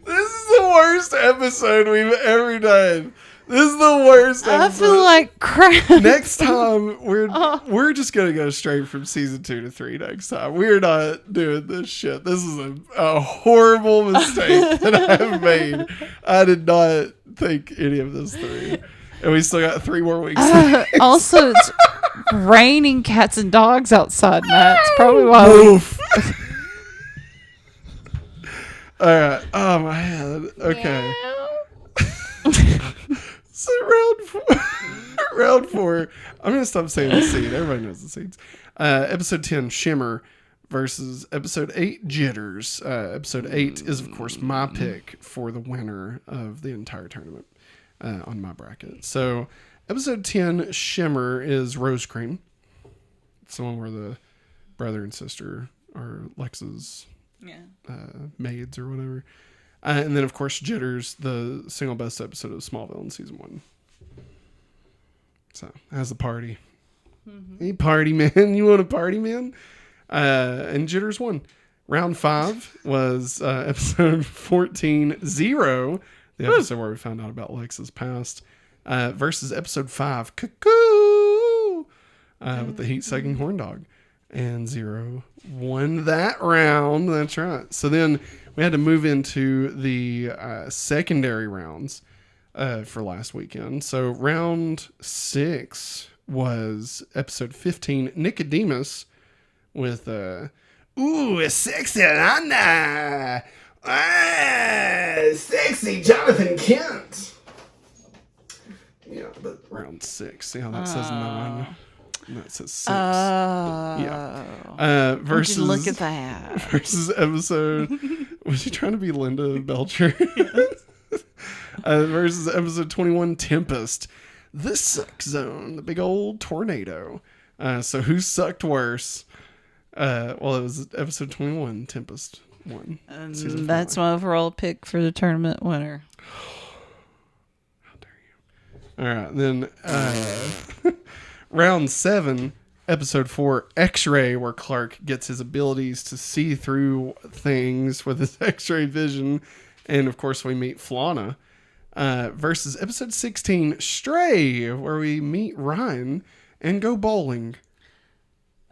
This is the worst episode we've ever done. This is the worst episode. I feel like crap. Next time, we're just going to go straight from season 2 to 3 next time. We're not doing this shit. This is a horrible mistake that I have made. I did not think any of this through. And we still got 3 more weeks. Also, it's raining cats and dogs outside, Matt. That's probably why. Oof. All right. Oh, my head. Okay. So round 4. I'm going to stop saying the seed. Everybody knows the seeds. Episode 10, Shimmer versus episode 8, Jitters. Episode 8 is, of course, my pick for the winner of the entire tournament on my bracket. So episode 10, Shimmer, is Rose Cream. It's the one where the brother and sister are Lex's maids or whatever. And then, of course, Jitters, the single best episode of Smallville in season 1. So, how's the party? Mm-hmm. Hey, party man. You want a party, man? And Jitters won. Round 5 was episode 14, Zero, the episode where we found out about Lex's past, versus episode 5, Cuckoo, with the heat-sucking horn dog. And Zero won that round. That's right. So then we had to move into the secondary rounds for last weekend. So round 6 was episode 15, Nicodemus, with ooh, sexy Lana, sexy Jonathan Kent. Yeah, but round 6. See how that says 9? That says 6. Versus, look at that. Versus episode. Was he trying to be Linda Belcher? Versus episode 21, Tempest. The suck zone. The big old tornado. So who sucked worse? Well, it was episode 21, Tempest won. And that's my overall pick for the tournament winner. How dare you. All right. Then round 7, episode 4, X-Ray, where Clark gets his abilities to see through things with his X-ray vision. And, of course, we meet Flana. Versus episode 16, Stray, where we meet Ryan and go bowling.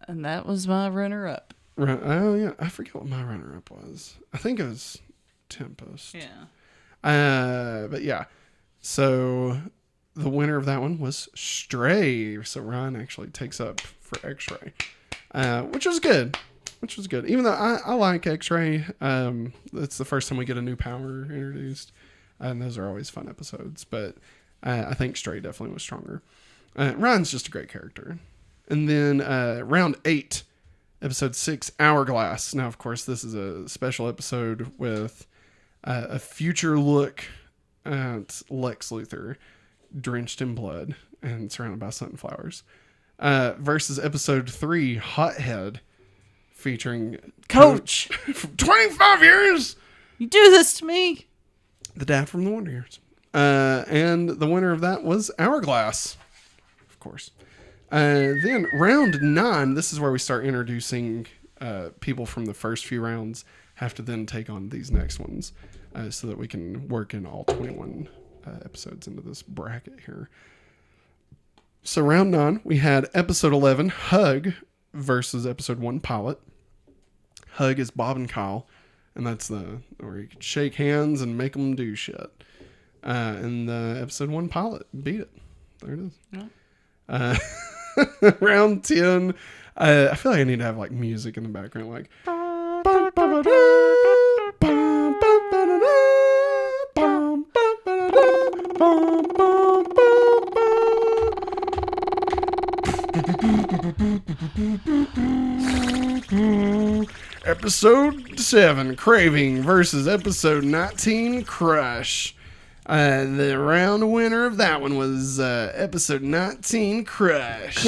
And that was my runner-up. Oh, yeah. I forget what my runner-up was. I think it was Tempest. Yeah. But, yeah. So the winner of that one was Stray. So Ryan actually takes up for X-Ray, which was good. Even though I like X-Ray. It's the first time we get a new power introduced. And those are always fun episodes. But I think Stray definitely was stronger. Ryan's just a great character. And then round 8, episode 6, Hourglass. Now, of course, this is a special episode with a future look at Lex Luthor, drenched in blood and surrounded by sunflowers. Versus episode 3, Hothead, featuring Coach from 25 years. You do this to me. The dad from the Wonder Years. And the winner of that was Hourglass, of course. Then round 9, this is where we start introducing people from the first few rounds, have to then take on these next ones so that we can work in all 21 episodes into this bracket here. So round 9, we had episode 11, Hug, versus episode 1, Pilot. Hug is Bob and Kyle, and that's where you could shake hands and make them do shit. And the episode 1, Pilot, beat it. There it is. Yeah. Round 10, I feel like I need to have like music in the background, like Episode 7, Craving versus Episode 19, Crush. The round winner of that one was Episode 19, Crush.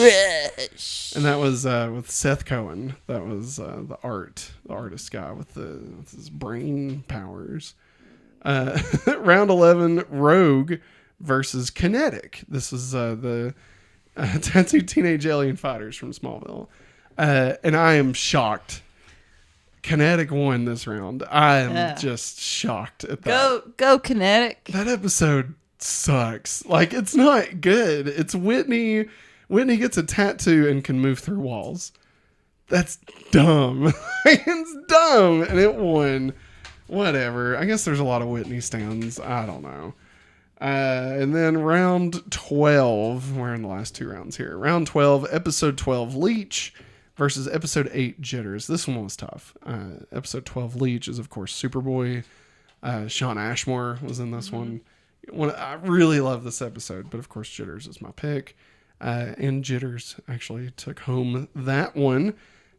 And that was with Seth Cohen. That was the artist guy with his brain powers. Round 11, Rogue versus Kinetic. This was the tattooed teenage alien fighters from Smallville. And I am shocked. Kinetic won this round. I am just shocked at that. Go Kinetic. That episode sucks. Like, it's not good. It's Whitney. Whitney gets a tattoo and can move through walls. That's dumb. It's dumb. And it won. Whatever. I guess there's a lot of Whitney stands. I don't know. And then round 12. We're in the last two rounds here. Round 12, episode 12, Leech versus episode 8, Jitters. This one was tough. Episode 12, Leech is, of course, Superboy. Shawn Ashmore was in this one. I really love this episode, but of course, Jitters is my pick. And Jitters actually took home that one.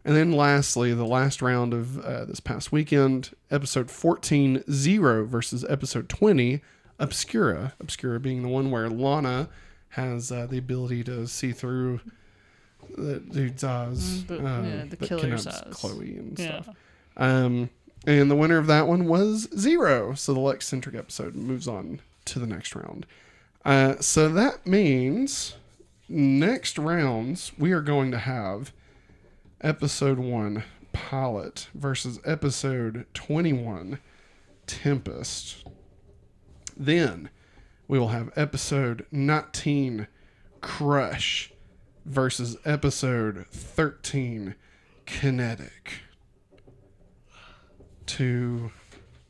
And then lastly, the last round of this past weekend, episode 14, Zero versus episode 20, Obscura. Obscura being the one where Lana has the ability to see through the dude's eyes. The killer's eyes. Chloe and stuff. And the winner of that one was Zero. So the Lex-centric episode moves on to the next round. So that means next rounds, we are going to have episode 1, Pilot versus episode 21, Tempest. Then we will have episode 19, Crush versus episode 13, Kinetic. 2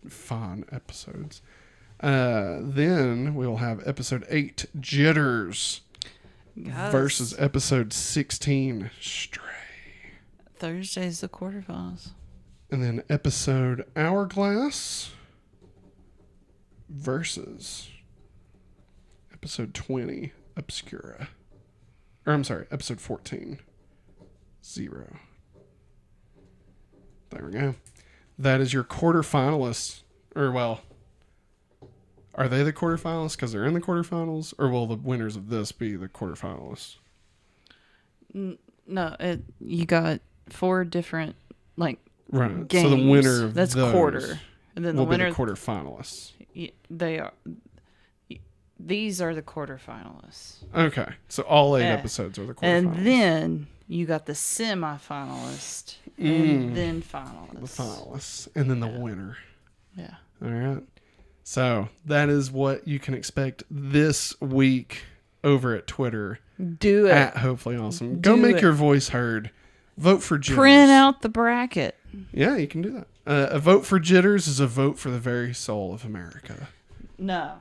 fun episodes. Then we will have episode 8, Jitters versus episode 16, Stray. Thursday's the quarterfinals. And then episode Hourglass versus episode 20, Obscura. Or I'm sorry, episode 14, Zero. There we go. That is your quarterfinalists. Or, well, are they the quarterfinalists because they're in the quarterfinals? Or will the winners of this be the quarterfinalists? No, you got 4 different, like, right. games. So the winner of that's those quarter. And then the winner be the quarterfinalists. They are. These are the quarterfinalists. Okay. So all 8 episodes are the quarterfinalists. And then you got the semifinalist. And then finalists. The finalists. And then the winner. Yeah. All right. So that is what you can expect this week over at Twitter. Do it. At Hopefully Awesome. Go make your voice heard. Vote for Jitters. Print out the bracket. Yeah, you can do that. A vote for Jitters is a vote for the very soul of America. No.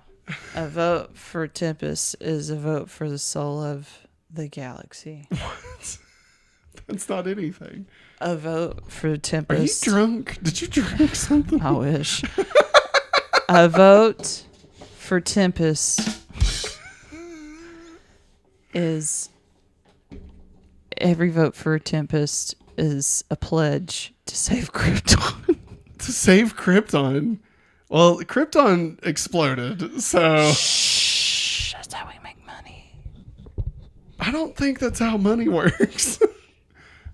A vote for Tempest is a vote for the soul of the galaxy. What? That's not anything. A vote for Tempest. Are you drunk? Did you drink something? I wish. A vote for Tempest is... Every vote for Tempest is a pledge to save Krypton. To save Krypton? Well, Krypton exploded, so... Shh, that's how we make money. I don't think that's how money works.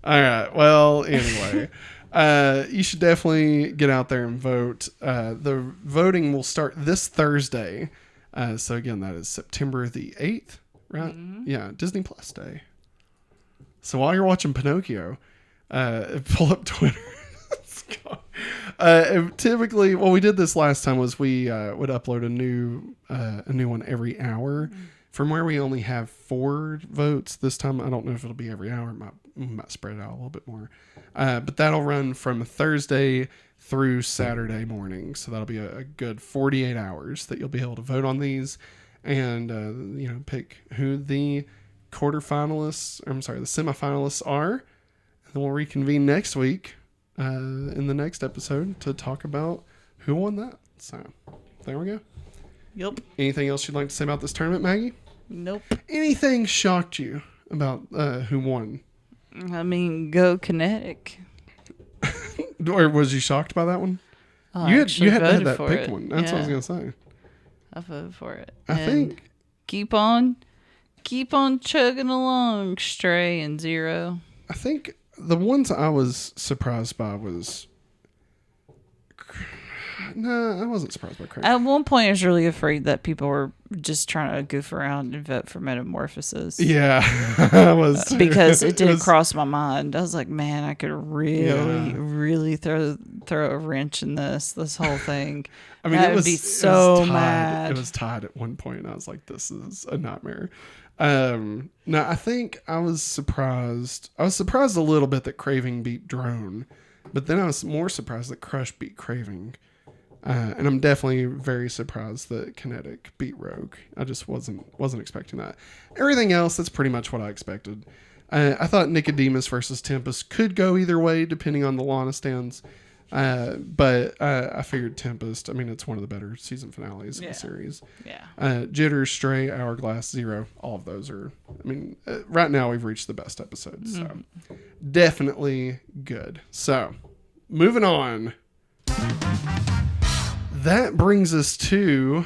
All right, well, anyway. You should definitely get out there and vote. The voting will start this Thursday. So, again, that is September the 8th, right? Mm-hmm. Yeah, Disney Plus Day. So while you're watching Pinocchio, pull up Twitter. Typically, what we did this last time was we would upload a new one every hour. Mm-hmm. From where we only have 4 votes this time, I don't know if it'll be every hour. It might spread out a little bit more. But that'll run from Thursday through Saturday morning. So that'll be a good 48 hours that you'll be able to vote on these and pick who the the semifinalists are. And then we'll reconvene next week in the next episode to talk about who won that. So there we go. Yep. Anything else you'd like to say about this tournament, Maggie? Nope. Anything shocked you about who won? I mean, go Kinetic. Or was you shocked by that one? Oh, you I had actually that voted for pick it. one. That's what I was gonna say. I voted for it. I think keep on chugging along, Stray and Zero. I think the ones I was surprised by was. No, I wasn't surprised by Kreuk. At one point, I was really afraid that people were just trying to goof around and vote for Metamorphosis. Yeah, I was too. Because it didn't cross my mind. I was like, man, I could really throw a wrench in this whole thing. I mean, I would be so mad. It was tied at one point, and I was like, this is a nightmare. No, I think I was surprised. I was surprised a little bit that Craving beat Drone, but then I was more surprised that Crush beat Craving. And I'm definitely very surprised that Kinetic beat Rogue. I just wasn't expecting that. Everything else, that's pretty much what I expected. I thought Nicodemus versus Tempest could go either way, depending on the Lana stands. But I figured Tempest, I mean, it's one of the better season finales in the series. Yeah. Jitter, Stray, Hourglass, Zero, all of those are, I mean, right now we've reached the best episodes. So definitely good. So, moving on. That brings us to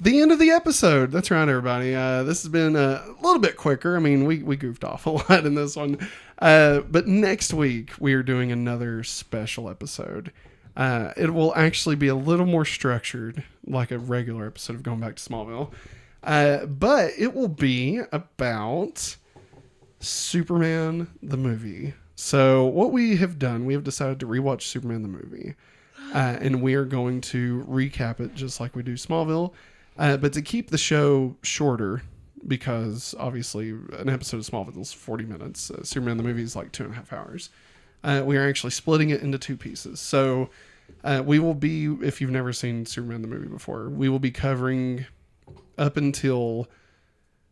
the end of the episode. That's right, everybody. This has been a little bit quicker. I mean, we goofed off a lot in this one. But next week, we are doing another special episode. It will actually be a little more structured, like a regular episode of Going Back to Smallville. But it will be about Superman the movie. So what we have done, we have decided to rewatch Superman the movie. And we are going to recap it just like we do Smallville. But to keep the show shorter, because obviously an episode of Smallville is 40 minutes. Superman the movie is like 2.5 hours. We are actually splitting it into two pieces. So we will be, if you've never seen Superman the movie before, we will be covering up until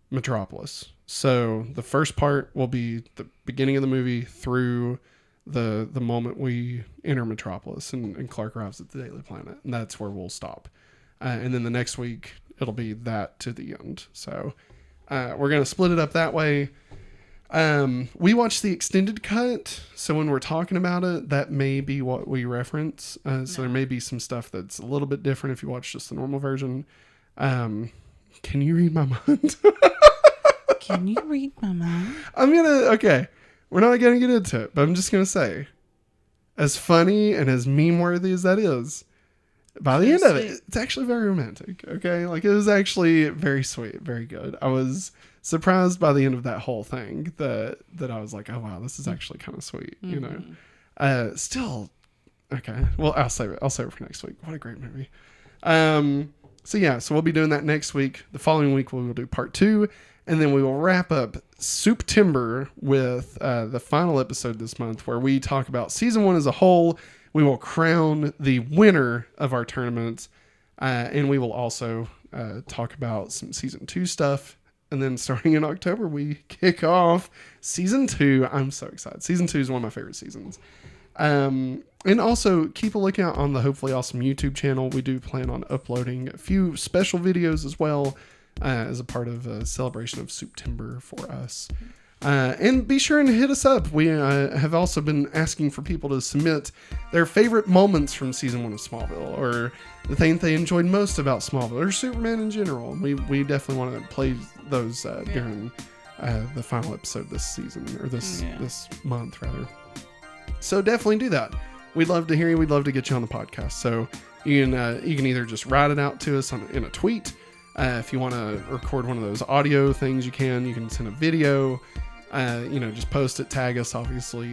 Metropolis. So the first part will be the beginning of the movie through the moment we enter Metropolis and Clark arrives at the Daily Planet, and that's where we'll stop. And then the next week it'll be that to the end. So we're gonna split it up that way. We watched the extended cut, so when we're talking about it, that may be what we reference. So there may be some stuff that's a little bit different if you watch just the normal version. Can you read my mind? Can you read my mind? Okay. We're not going to get into it, but I'm just going to say, as funny and as meme-worthy as that is, by the end of it, it's actually very romantic, okay? Like, it was actually very sweet, very good. I was surprised by the end of that whole thing that I was like, oh, wow, this is actually kind of sweet, you know? Still, okay. Well, I'll save it for next week. What a great movie. So we'll be doing that next week. The following week, we will do part 2. And then we will wrap up September with the final episode this month where we talk about season 1 as a whole. We will crown the winner of our tournament. And we will also talk about some season 2 stuff. And then starting in October, we kick off season 2. I'm so excited. Season 2 is one of my favorite seasons. And also keep a lookout on the Hopefully Awesome YouTube channel. We do plan on uploading a few special videos as well. As a part of a celebration of September for us. And be sure and hit us up. We have also been asking for people to submit their favorite moments from season 1 of Smallville, or the thing they enjoyed most about Smallville, or Superman in general. We definitely want to play those during the final episode this season, or this month, rather. So definitely do that. We'd love to hear you. We'd love to get you on the podcast. So you can either just write it out to us in a tweet. If you want to record one of those audio things, you can send a video, just post it, tag us, obviously.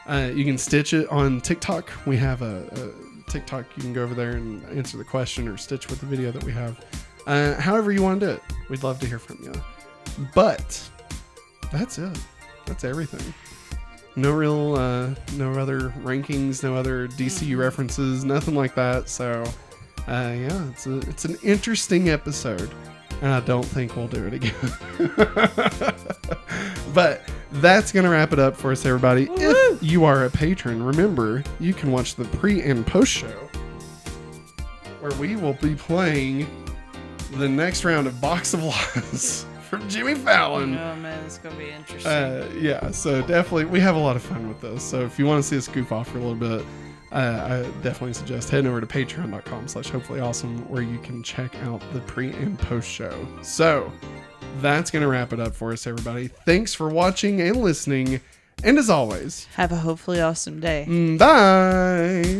You can stitch it on TikTok. We have a TikTok. You can go over there and answer the question or stitch with the video that we have. However you want to do it. We'd love to hear from you. But that's it. That's everything. No other rankings, no other DCU references, nothing like that. So it's an interesting episode, and I don't think we'll do it again. But that's going to wrap it up for us, everybody. Woo! If you are a patron, remember, you can watch the pre and post show, where we will be playing the next round of Box of Lies from Jimmy Fallon. Oh man, it's gonna be interesting. Yeah, so definitely we have a lot of fun with this. So if you want to see us goof off for a little bit, I definitely suggest heading over to patreon.com/hopefullyawesome, where you can check out the pre and post show. So that's gonna wrap it up for us, everybody. Thanks for watching and listening, and as always, Have a hopefully awesome day. bye.